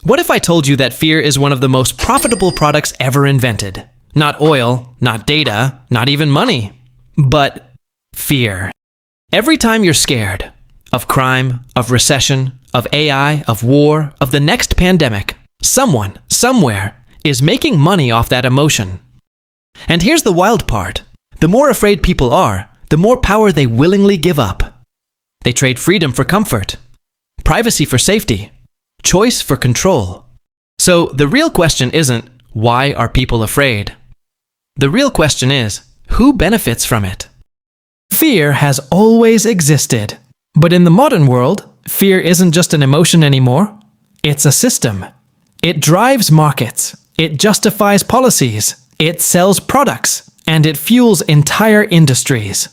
What if I told you that fear is one of the most profitable products ever invented? Not oil, not data, not even money, but fear. Every time you're scared of crime, of recession, of AI, of war, of the next pandemic, someone, somewhere, is making money off that emotion. And here's the wild part. The more afraid people are, the more power they willingly give up. They trade freedom for comfort, privacy for safety, choice for control. So the real question isn't, why are people afraid? The real question is, who benefits from it? Fear has always existed. But in the modern world, fear isn't just an emotion anymore. It's a system. It drives markets. It justifies policies. It sells products. And it fuels entire industries.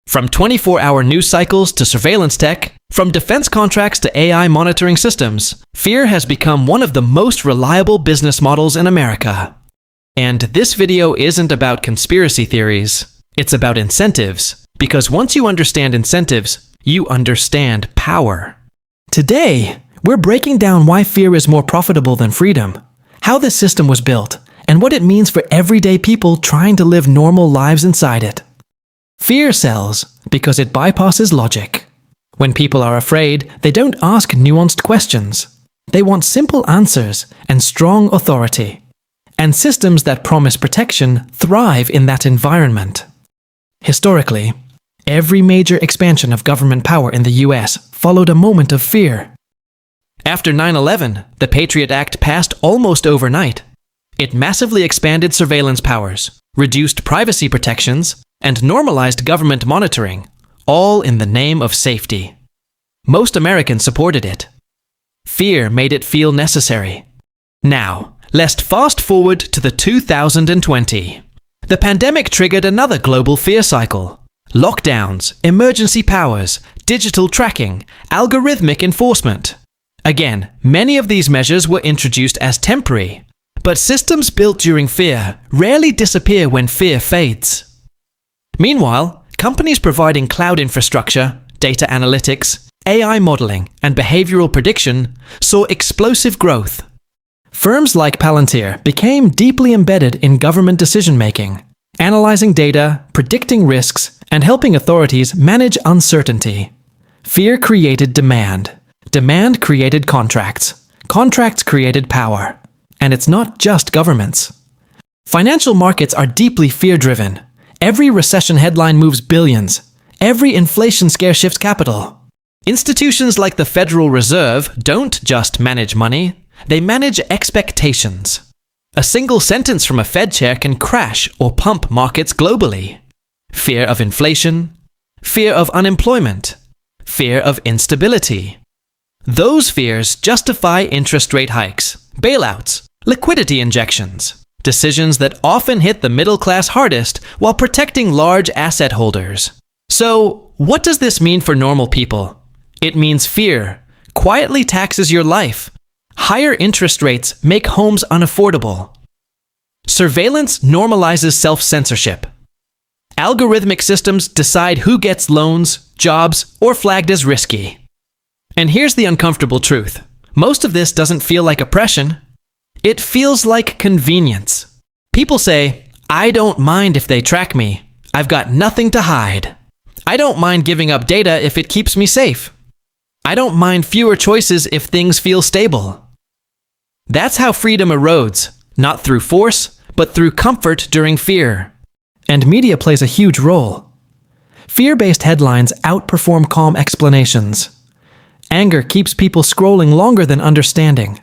From 24-hour news cycles to surveillance tech, from defense contracts to AI monitoring systems, fear has become one of the most reliable business models in America. And this video isn't about conspiracy theories. It's about incentives. Because once you understand incentives, you understand power. Today, we're breaking down why fear is more profitable than freedom, how this system was built, and what it means for everyday people trying to live normal lives inside it. Fear sells because it bypasses logic. When people are afraid, they don't ask nuanced questions. They want simple answers and strong authority. And systems that promise protection thrive in that environment. Historically, every major expansion of government power in the US followed a moment of fear. After 9/11, the Patriot Act passed almost overnight. It massively expanded surveillance powers, reduced privacy protections, and normalized government monitoring, all in the name of safety. Most Americans supported it. Fear made it feel necessary. Now, let's fast forward to the 2020. The pandemic triggered another global fear cycle. Lockdowns, emergency powers, digital tracking, algorithmic enforcement. Again, many of these measures were introduced as temporary, but systems built during fear rarely disappear when fear fades. Meanwhile, companies providing cloud infrastructure, data analytics, AI modeling, and behavioral prediction saw explosive growth. Firms like Palantir became deeply embedded in government decision-making, analyzing data, predicting risks, and helping authorities manage uncertainty. Fear created demand. Demand created contracts. Contracts created power. And it's not just governments. Financial markets are deeply fear-driven. Every recession headline moves billions. Every inflation scare shifts capital. Institutions like the Federal Reserve don't just manage money, they manage expectations. A single sentence from a Fed chair can crash or pump markets globally. Fear of inflation, fear of unemployment, fear of instability. Those fears justify interest rate hikes, bailouts, liquidity injections, decisions that often hit the middle class hardest while protecting large asset holders. So, what does this mean for normal people? It means fear quietly taxes your life. Higher interest rates make homes unaffordable. Surveillance normalizes self-censorship. Algorithmic systems decide who gets loans, jobs, or flagged as risky. And here's the uncomfortable truth. Most of this doesn't feel like oppression. It feels like convenience. People say, I don't mind if they track me. I've got nothing to hide. I don't mind giving up data if it keeps me safe. I don't mind fewer choices if things feel stable. That's how freedom erodes, not through force, but through comfort during fear. And media plays a huge role. Fear-based headlines outperform calm explanations. Anger keeps people scrolling longer than understanding.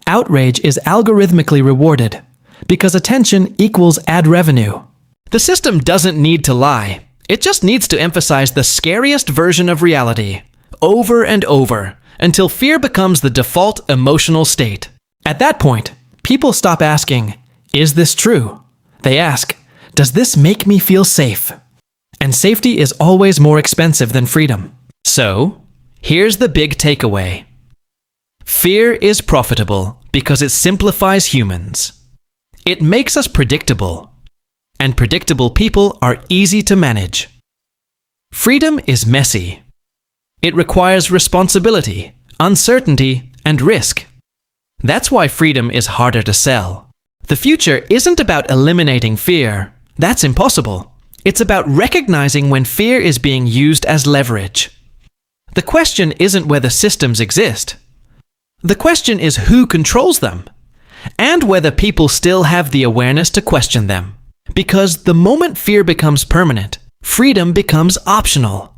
Outrage is algorithmically rewarded, because attention equals ad revenue. The system doesn't need to lie. It just needs to emphasize the scariest version of reality, over and over, until fear becomes the default emotional state. At that point, people stop asking, is this true? They ask, does this make me feel safe? And safety is always more expensive than freedom. So, here's the big takeaway. Fear is profitable because it simplifies humans. It makes us predictable. And predictable people are easy to manage. Freedom is messy. It requires responsibility, uncertainty, and risk. That's why freedom is harder to sell. The future isn't about eliminating fear. That's impossible. It's about recognizing when fear is being used as leverage. The question isn't whether systems exist. The question is who controls them, and whether people still have the awareness to question them. Because the moment fear becomes permanent, freedom becomes optional.